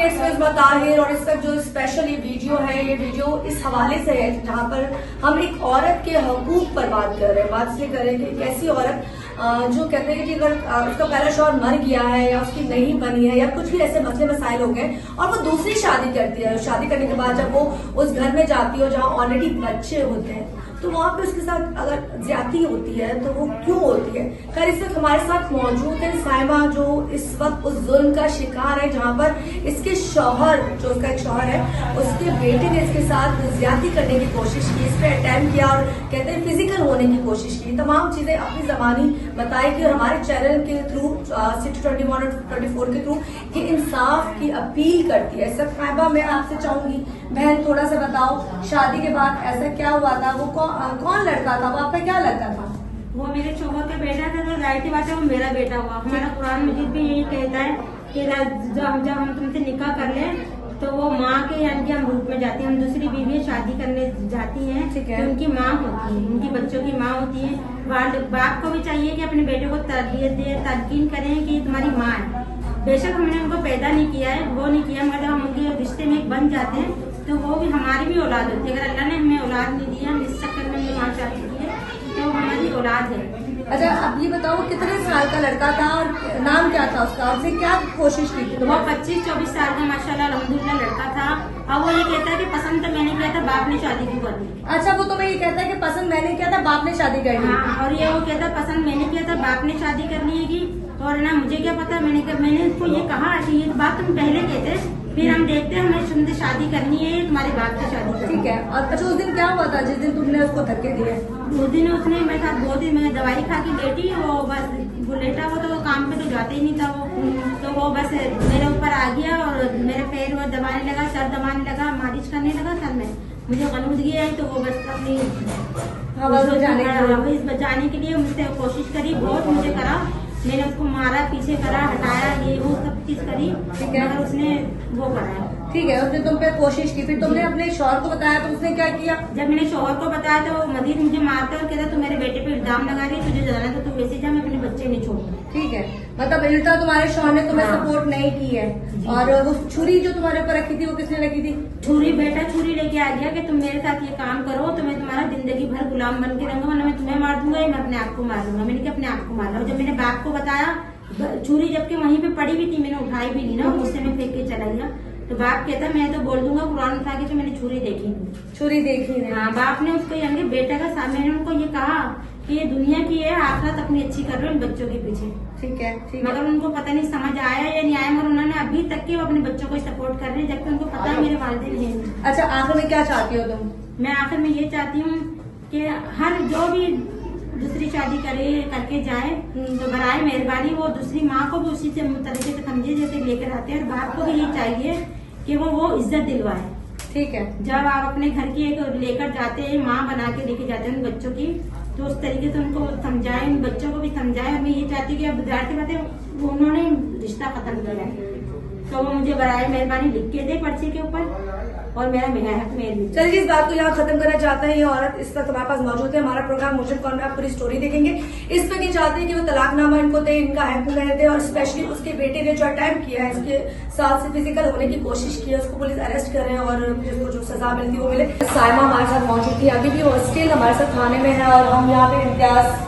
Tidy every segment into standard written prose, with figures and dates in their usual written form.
Dates में ताहिर और इसका जो स्पेशल ये वीडियो है, ये वीडियो इस हवाले से है जहाँ पर हम एक औरत के हकूक पर बात कर रहे हैं। बात इसलिए कर रहे हैं कि कैसी औरत जो कहते हैं कि अगर उसका पहला शौहर मर गया है या उसकी नहीं बनी है या कुछ भी ऐसे मसले मसाइल हो गए और वो दूसरी शादी करती है, शादी करने के बाद जब वो उस घर में जाती है जहाँ ऑलरेडी बच्चे होते हैं तो वहां पे उसके साथ अगर ज्यादती होती है तो वो क्यों होती है। खैर इस वक्त हमारे साथ मौजूद है साइमा जो इस वक्त उस जुल्म का शिकार है जहां पर इसके शौहर, जो उसका एक शौहर है, उसके बेटे ने इसके साथ ज्यादती करने की कोशिश की, इस पर अटेम्प्ट किया और कहते हैं फिजिकल होने की कोशिश की। तमाम चीजें अपनी जबानी बताएगी और हमारे चैनल के थ्रू 621 और 24 के थ्रू ये इंसाफ की अपील करती है। सब साइबा मैं आपसे चाहूंगी बहन थोड़ा सा बताओ, शादी के बाद ऐसा क्या हुआ था, वो कौन लड़का था, वो आपका क्या लगता था? वो मेरे शौहर का बेटा था, तो जाहिर सी बात है वो मेरा बेटा हुआ। हमारा कुरान मजीद भी यही कहता है कि जब हम तुमसे निकाह कर लें तो वो माँ के यानी कि हम रूप में जाती हैं, हम दूसरी बीवी शादी करने जाती हैं तो उनकी माँ होती है, उनकी बच्चों की माँ होती है। बाप को भी चाहिए कि अपने बेटे को तरबियत दे, तलकीन करें कि तुम्हारी माँ है। बेशक हमने उनको पैदा नहीं किया है, वो नहीं किया, मगर हम उनके रिश्ते में बन जाते हैं तो वो भी हमारी भी औलाद होती है। अगर अल्लाह ने हमें औलाद नहीं दिया, हम इस चक्कर में ये माँ शादी की है तो हमारी औलाद है। अच्छा अब ये बताओ वो कितने साल का लड़का था और नाम क्या था उसका, उसने क्या कोशिश की थी? वो 25-24 साल का माशाल्लाह अल्हम्दुलिल्लाह लड़का था। अब वो ये कहता है कि पसंद तो मैंने किया था, बाप ने शादी क्यों कर दी। अच्छा वो तुम्हें ये कहता है कि पसंद मैंने किया था, बाप ने शादी कर दी। हाँ, और ये वो कहता है पसंद मैंने किया था, बाप ने शादी कर ली है और ना मुझे क्या पता, मैंने उसको ये कहा कि ये बात तुम पहले कहते, फिर हम देखते हैं हमें तुमसे शादी करनी है, तुम्हारे बाप से शादी करनी। ठीक है। और अच्छा उस दिन क्या हुआ था जिस दिन तुमने उसको धक्के दिए? उस दिन उसने मेरे साथ 2 दिन में दवाई खा के लेटी, वो बस वो लेटा वो तो काम पे तो जाते ही नहीं था वो, तो वो बस मेरे ऊपर आ गया और मेरे पैर वो दबाने लगा, सर दबाने लगा, मालिश करने लगा सर में। मुझे गलूदगी आई तो वो बस अपनी बचाने के लिए मुझसे कोशिश करी, बहुत मुझे करा, मैंने उसको मारा, पीछे करा, हटाया, ये वो सब चीज करी, मगर उसने वो करा। ठीक है, उसने तुम पे कोशिश की, फिर तुमने अपने शौहर को बताया तो उसने क्या किया? जब मैंने शौहर को बताया तो मजीद मुझे मारता और कहता तू मेरे बेटे पे इल्जाम लगा रही है, तुझे जाना तो तू वैसे जा, मैं अपने बच्चे नहीं छोड़ूंगा। ठीक है, मतलब इल्टा तुम्हारे शौहर ने तुम्हें सपोर्ट नहीं की है। और वो छुरी जो तुम्हारे ऊपर रखी थी वो किसने रखी थी? छुरी बेटा छुरी लेके आ गया कि तुम मेरे साथ ये काम करो तो मैं तुम्हारा जिंदगी भर गुलाम बन के रहूंगा, वरना मैं तुम्हें मार दूंगा या मैं अपने आप को मार दूंगा। मैंने क्या अपने आप को मार लो। जब मैंने बाप को बताया, छुरी जबकि वहीं पे पड़ी हुई थी, मैंने उठाई भी नहीं ना, गुस्से में फेंक के चला गया। तो बाप कहता मैं तो बोल दूंगा कुरान उठा के, तो मैंने छुरी देखी। छुरी देखी नहीं। हाँ, बाप ने उसको यानी बेटा का सामने, मैंने उनको ये कहा कि ये दुनिया की है, आखिरत अपनी अच्छी कर रहे हो इन बच्चों के पीछे। ठीक है, ठीक मगर उनको पता नहीं समझ आया या नहीं आया, मगर उन्होंने अभी तक के वो अपने बच्चों को सपोर्ट कर रहे हैं, जबकि उनको पता है मेरे वालिदैन हैं। अच्छा आखिर में क्या चाहती हो तुम? मैं आखिर में ये चाहती हूँ कि हर जो भी दूसरी शादी करके जाए तो बराए मेहरबानी वो दूसरी माँ को भी उसी से तरीके से समझे जैसे लेकर आते हैं, और बाप को भी ये चाहिए कि वो इज्जत दिलवाए। ठीक है, जब आप अपने घर की एक लेकर जाते हैं, माँ बना के लेके जाते हैं उन बच्चों की, तो उस तरीके से उनको समझाएं, उन बच्चों को भी समझाएं। और मैं ये चाहती हूँ कि अब जाती बातें उन्होंने रिश्ता खत्म किया है तो वो मुझे बराए मेहरबानी लिख के दे पर्ची के ऊपर, और मेरा मेहनत मेरी। चलिए इस बात को यहाँ खत्म करना चाहते हैं। ये औरत इस वक्त हमारे पास मौजूद है, हमारा प्रोग्राम मोशन कॉन में आप पूरी स्टोरी देखेंगे। इस पर ये चाहते हैं कि वो तलाकनामा इनको दे, इनका हक महर दे, और स्पेशली उसके बेटे ने जो अटैम्प्ट किया है, इसके साथ से फिजिकल होने की कोशिश की है, उसको पुलिस अरेस्ट करे और उसको जो सजा मिलती है वो मिले। साइमा हमारे साथ मौजूद थी, अभी भी वो स्टिल हमारे साथ थाने में है और हम यहाँ पे इम्तियाज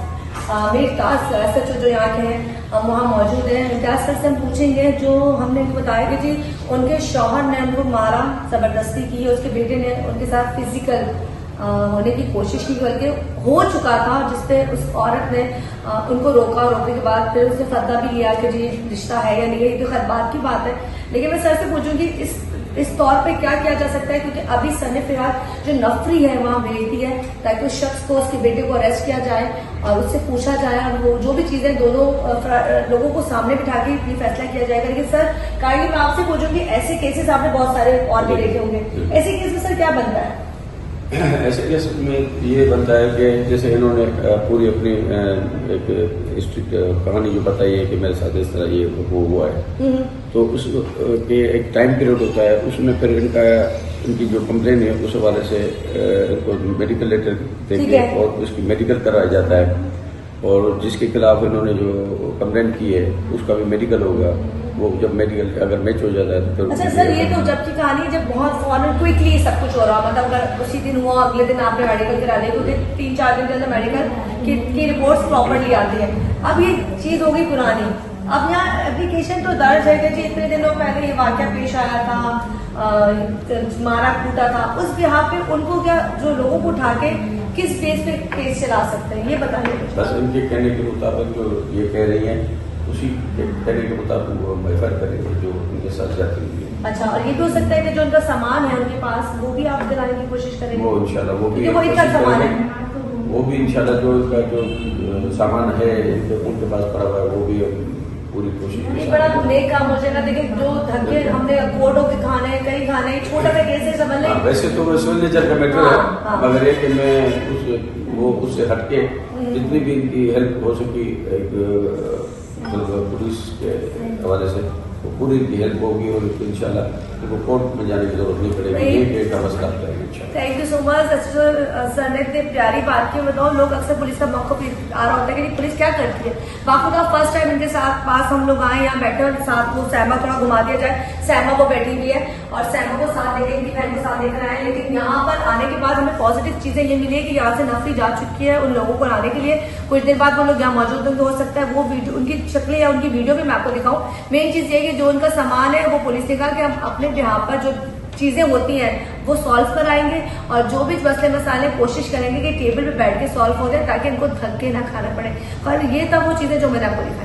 SHO जो यहाँ के हैं हम वहाँ मौजूद हैं। इम्तियाज सर से हम पूछेंगे, जो हमने इनको बताया कि जी उनके शौहर ने उनको मारा, जबरदस्ती की, उसके बेटे ने उनके साथ फिजिकल होने की कोशिश की, बल्कि हो चुका था, जिसपे उस औरत ने उनको रोका, रोकने के बाद फिर उसने फतवा भी लिया कि जी रिश्ता है या नहीं है। ये तो खैर बात की बात है, लेकिन मैं सर से पूछूंगी इस तौर पे क्या किया जा सकता है, क्योंकि अभी सर फिलहाल जो नफरी है वहाँ भेजती है ताकि उस शख्स को, उसके बेटे को अरेस्ट किया जाए और उससे पूछा जाए, और वो जो भी चीजें दोनों लोगों को सामने बिठा के ये फैसला किया जाएगा। लेकिन सर काइंडली मैं आपसे पूछूंगी, ऐसे केसेस आपने बहुत सारे और भी देखे होंगे, ऐसे केस में सर क्या बनता है? ऐसे केस में ये बनता है कि जैसे इन्होंने पूरी अपनी एक हिस्ट्री कहानी जो बताई है कि मेरे साथ इस तरह ये वो हुआ है, तो उस के एक टाइम पीरियड होता है, उसमें फिर इनकी जो कंप्लेन है उस हवाले से इनको मेडिकल लेटर देके और उसकी मेडिकल कराया जाता है, और जिसके खिलाफ इन्होंने जो कंप्लेन की है उसका भी मेडिकल होगा, वो जब मेडिकल अगर मैच हो जाता है तो अच्छा सर, ये तो जबकि कहानी जब बहुत फौरन क्विकली सब कुछ हो रहा, मतलब अगर उसी दिन हुआ अगले दिन आपने मेडिकल करा लिया, क्योंकि 3-4 दिन के अंदर मेडिकल की रिपोर्ट्स प्रॉपरली आती है। अब ये चीज हो गई पुरानी, अब यहाँ एप्लीकेशन तो दर्ज है कि जी इतने दिनों पहले ये वाकया पेश आया था, मारा कूटा था, उस बिहाफ पे उनको क्या जो लोगों को उठा के किस बेस पे केस चला सकते हैं, ये बताइए। बस इनके कहने के मुताबिक जो ये कह रही हैं उसी के कहने के मुताबिक वो एफआईआर करेंगे जो उनके साथ जाती हुई है। अच्छा, और ये भी हो सकता है कि जो उनका सामान है उनके पास वो भी आप दिलाने की कोशिश करेंगे? वो इंशाल्लाह वो भी क्योंकि वो इनका सामान है, वो भी इंशाल्लाह जो इसका जो सामान है उनके पास पड़ा हुआ है वो भी पूरी कोशिश एक बड़ा नेक काम हो जाएगा। देखिए जो धक्के हमने कोर्ट होके खाने हैं, कहीं खाने हैं, छोटा सा केस है समझ लें। वैसे तो सिविल नेचर का मैटर है, हाँ। मगर ये कि मैं उससे हटके जितनी भी इनकी हेल्प हो सकी पुलिस के हवाले से वो पूरी इनकी हेल्प होगी और इंशाल्लाह इनको कोर्ट में जाने की जरूरत नहीं पड़ेगी। ये का मसला है। Thank you so much sir ने इतनी प्यारी बात की। बताओ लोग अक्सर पुलिस का मौका पे आ रहा होता है कि पुलिस क्या करती है। बाखुदा फर्स्ट टाइम इनके साथ पास हम लोग आए, यहाँ बैठे और साथ वो सैमा थोड़ा घुमा दिया जाए। सैमा वो बैठी हुई है और सैमा को साथ लेके इनकी बहन को साथ लेकर आए, लेकिन यहाँ पर आने के बाद हमें पॉजिटिव चीजें ये मिली है कि यहाँ से नफरी जा चुकी है उन लोगों को आने के लिए। कुछ देर बाद वो लोग यहाँ मौजूद होंगे, हो सकता है वो वीडियो उनकी शक्लें या उनकी वीडियो भी मैं आपको दिखाऊं। मेन चीज ये कि जो उनका सामान है वो पुलिस ने कहा कि हम अपने यहाँ पर जो चीजें होती हैं वो सॉल्व कराएंगे और जो भी मसले मसाले कोशिश करेंगे कि टेबल पे बैठ के सॉल्व हो जाए ताकि इनको धक्के ना खाना पड़े। पर ये तब वो चीजें जो मैंने आपको दिखाई।